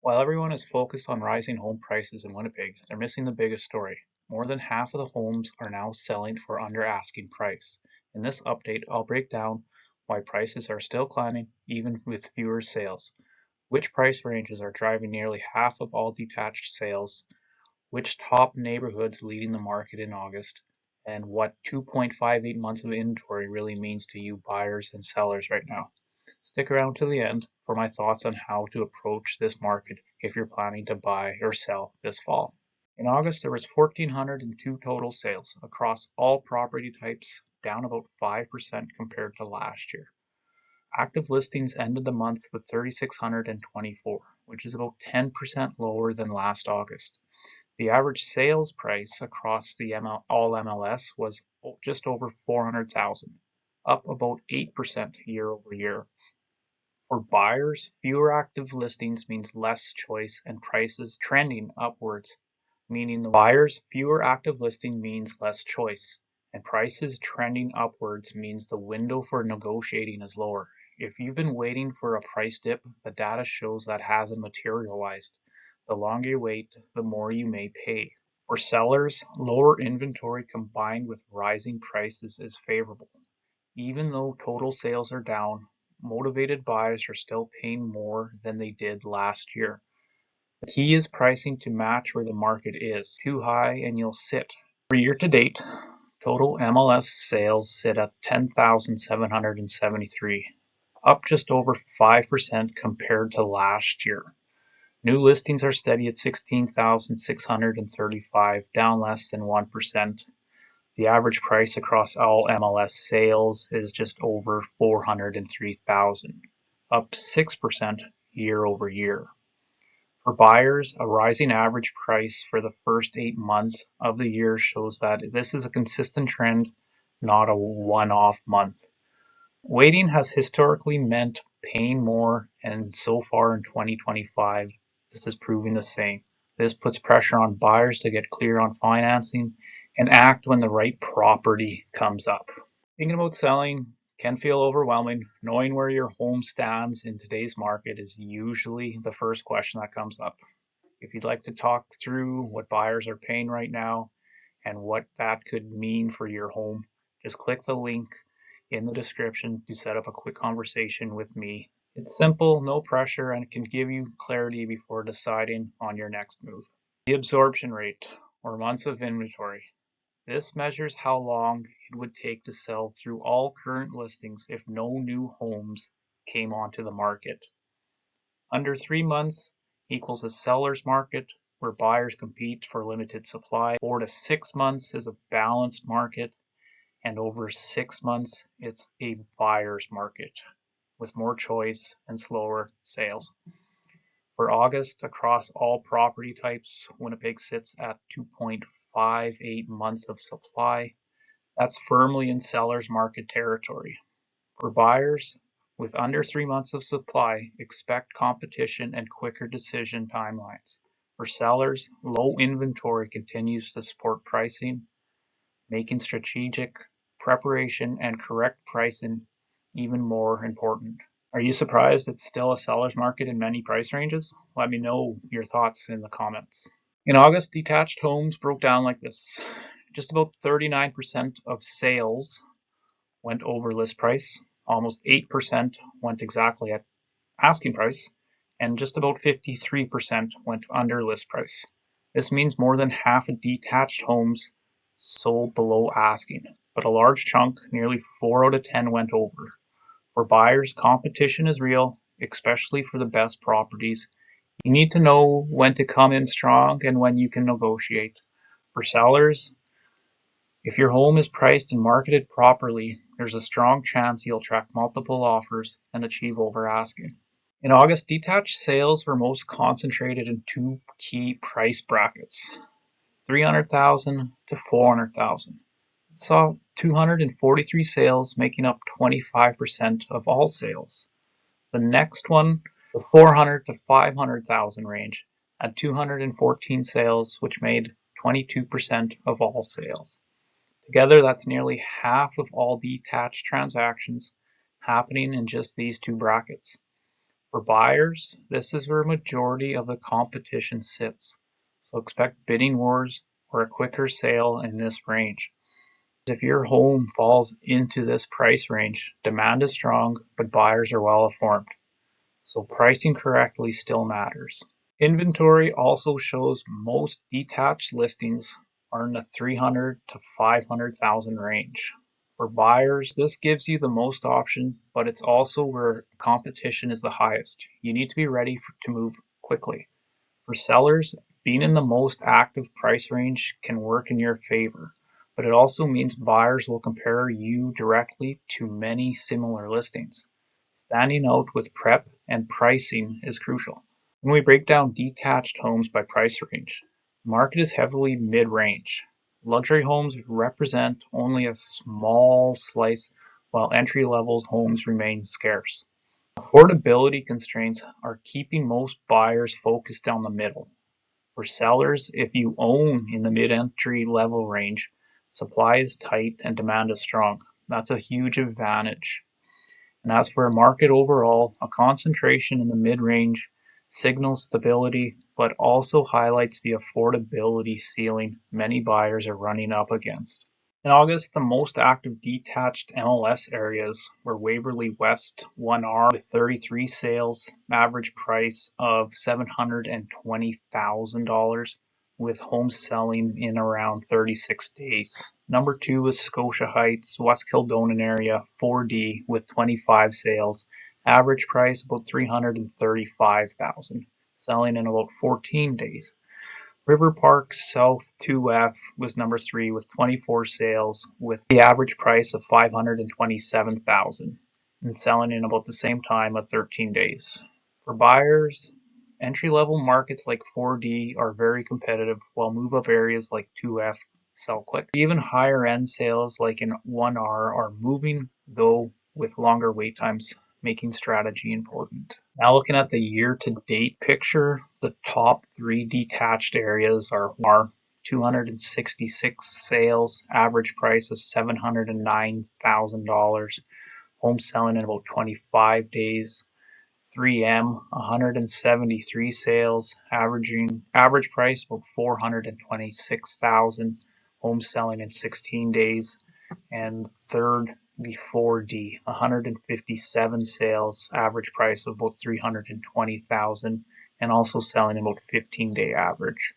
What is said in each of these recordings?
While everyone is focused on rising home prices in Winnipeg, they're missing the biggest story. More than half of the homes are now selling for under asking price. In this update, I'll break down why prices are still climbing even with fewer sales, which price ranges are driving nearly half of all detached sales, which top neighborhoods leading the market in August, and what 2.58 months of inventory really means to you buyers and sellers right now. Stick around to the end for my thoughts on how to approach this market if you're planning to buy or sell this fall. In August, there was 1,402 total sales across all property types, down about 5% compared to last year. Active listings ended the month with 3,624, which is about 10% lower than last August. The average sales price across the all MLS was just over 400,000, up about 8% year over year. For buyers, fewer active listings means less choice and prices trending upwards, meaning the buyers, fewer active listing means less choice, and prices trending upwards means the window for negotiating is lower. If you've been waiting for a price dip, the data shows that hasn't materialized. The longer you wait, the more you may pay. For sellers, lower inventory combined with rising prices is favorable. Even though total sales are down, motivated buyers are still paying more than they did last year. The key is pricing to match where the market is. Too high and you'll sit. For year to date, total MLS sales sit at 10,773, up just over 5% compared to last year. New listings are steady at 16,635, down less than 1%. The average price across all MLS sales is just over 403,000, up 6% year over year. For buyers, a rising average price for the first 8 months of the year shows that this is a consistent trend, not a one-off month. Waiting has historically meant paying more, and so far in 2025, this is proving the same. This puts pressure on buyers to get clear on financing and act when the right property comes up. Thinking about selling can feel overwhelming. Knowing where your home stands in today's market is usually the first question that comes up. If you'd like to talk through what buyers are paying right now and what that could mean for your home, just click the link in the description to set up a quick conversation with me. It's simple, no pressure, and it can give you clarity before deciding on your next move. The absorption rate, or months of inventory. This measures how long it would take to sell through all current listings if no new homes came onto the market. Under 3 months equals a seller's market where buyers compete for limited supply. 4 to 6 months is a balanced market, and over 6 months it's a buyer's market with more choice and slower sales. For August, across all property types, Winnipeg sits at 2.58 months of supply. That's firmly in seller's market territory. For buyers, with under 3 months of supply, expect competition and quicker decision timelines. For sellers, low inventory continues to support pricing, making strategic preparation and correct pricing even more important. Are you surprised it's still a seller's market in many price ranges? Let me know your thoughts in the comments. In August, detached homes broke down like this. Just about 39% of sales went over list price, almost 8% went exactly at asking price, and just about 53% went under list price. This means more than half of detached homes sold below asking, but a large chunk, nearly 4 out of 10, went over. For buyers, competition is real, especially for the best properties. You need to know when to come in strong and when you can negotiate. For sellers, if your home is priced and marketed properly, there's a strong chance you'll attract multiple offers and achieve over asking. In August, detached sales were most concentrated in 2 key price brackets, 300,000 to 400,000. Saw 243 sales, making up 25% of all sales. The next one, the 400 to 500,000 range, had 214 sales, which made 22% of all sales. Together, that's nearly half of all detached transactions happening in just these 2 brackets. For buyers, this is where a majority of the competition sits, so expect bidding wars or a quicker sale in this range. If your home falls into this price range, demand is strong, but buyers are well informed, so pricing correctly still matters. Inventory also shows most detached listings are in the 300 to 500,000 range. For buyers, this gives you the most option, but it's also where competition is the highest. You need to be ready to move quickly. For sellers, being in the most active price range can work in your favor, but it also means buyers will compare you directly to many similar listings. Standing out with prep and pricing is crucial. When we break down detached homes by price range, the market is heavily mid-range. Luxury homes represent only a small slice, while entry-level homes remain scarce. Affordability constraints are keeping most buyers focused down the middle. For sellers, if you own in the mid-entry level range, supply is tight and demand is strong. That's a huge advantage. And as for a market overall, a concentration in the mid-range signals stability, but also highlights the affordability ceiling many buyers are running up against. In August, the most active detached MLS areas were Waverly West 1R with 33 sales, average price of $720,000, with homes selling in around 36 days. Number 2 was Scotia Heights, West Kildonan area 4D with 25 sales, average price about $335,000, selling in about 14 days. River Park South 2F was number 3 with 24 sales, with the average price of $527,000 and selling in about the same time of 13 days. For buyers, entry-level markets like 4D are very competitive, while move-up areas like 2F sell quick. Even higher-end sales like in 1R are moving, though with longer wait times, making strategy important. Now looking at the year-to-date picture, the top 3 detached areas are 266 sales, average price of $709,000, home selling in about 25 days. 3M, 173 sales, average price about $426,000, home selling in 16 days. And third, the 4D, 157 sales, average price of about $320,000, and also selling about 15-day average.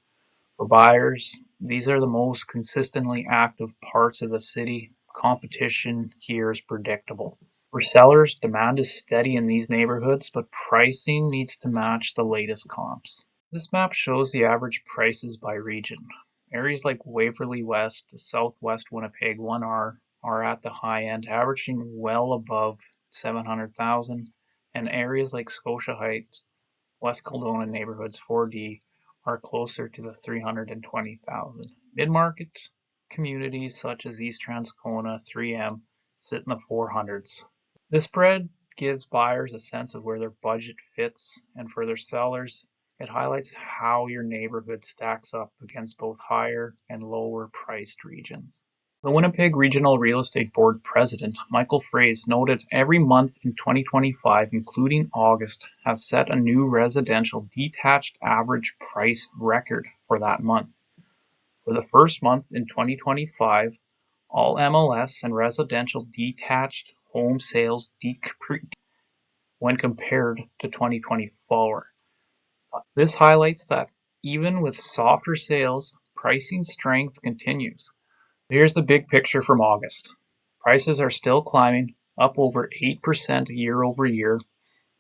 For buyers, these are the most consistently active parts of the city. Competition here is predictable. For sellers, demand is steady in these neighborhoods, but pricing needs to match the latest comps. This map shows the average prices by region. Areas like Waverly West, Southwest Winnipeg 1R are at the high end, averaging well above $700,000, and areas like Scotia Heights, West Kildonan neighborhoods 4D are closer to the $320,000. Mid-market communities such as East Transcona 3M sit in the 400s. This spread gives buyers a sense of where their budget fits, and for their sellers, it highlights how your neighborhood stacks up against both higher and lower priced regions. The Winnipeg Regional Real Estate Board President, Michael Fraze, noted every month in 2025, including August, has set a new residential detached average price record for that month. For the first month in 2025, all MLS and residential detached home sales decreased when compared to 2024. This highlights that even with softer sales, pricing strength continues. Here's the big picture from August. Prices are still climbing, up over 8% year over year.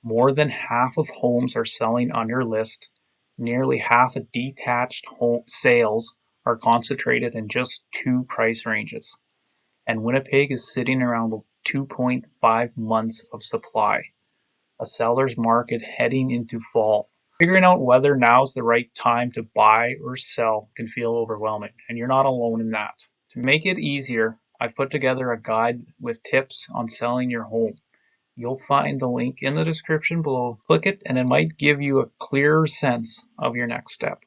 More than half of homes are selling under list. Nearly half of detached home sales are concentrated in just 2 price ranges. And Winnipeg is sitting around 2.5 months of supply, a seller's market heading into fall. Figuring out whether now's the right time to buy or sell can feel overwhelming, and you're not alone in that. To make it easier, I've put together a guide with tips on selling your home. You'll find the link in the description below. Click it and it might give you a clearer sense of your next step.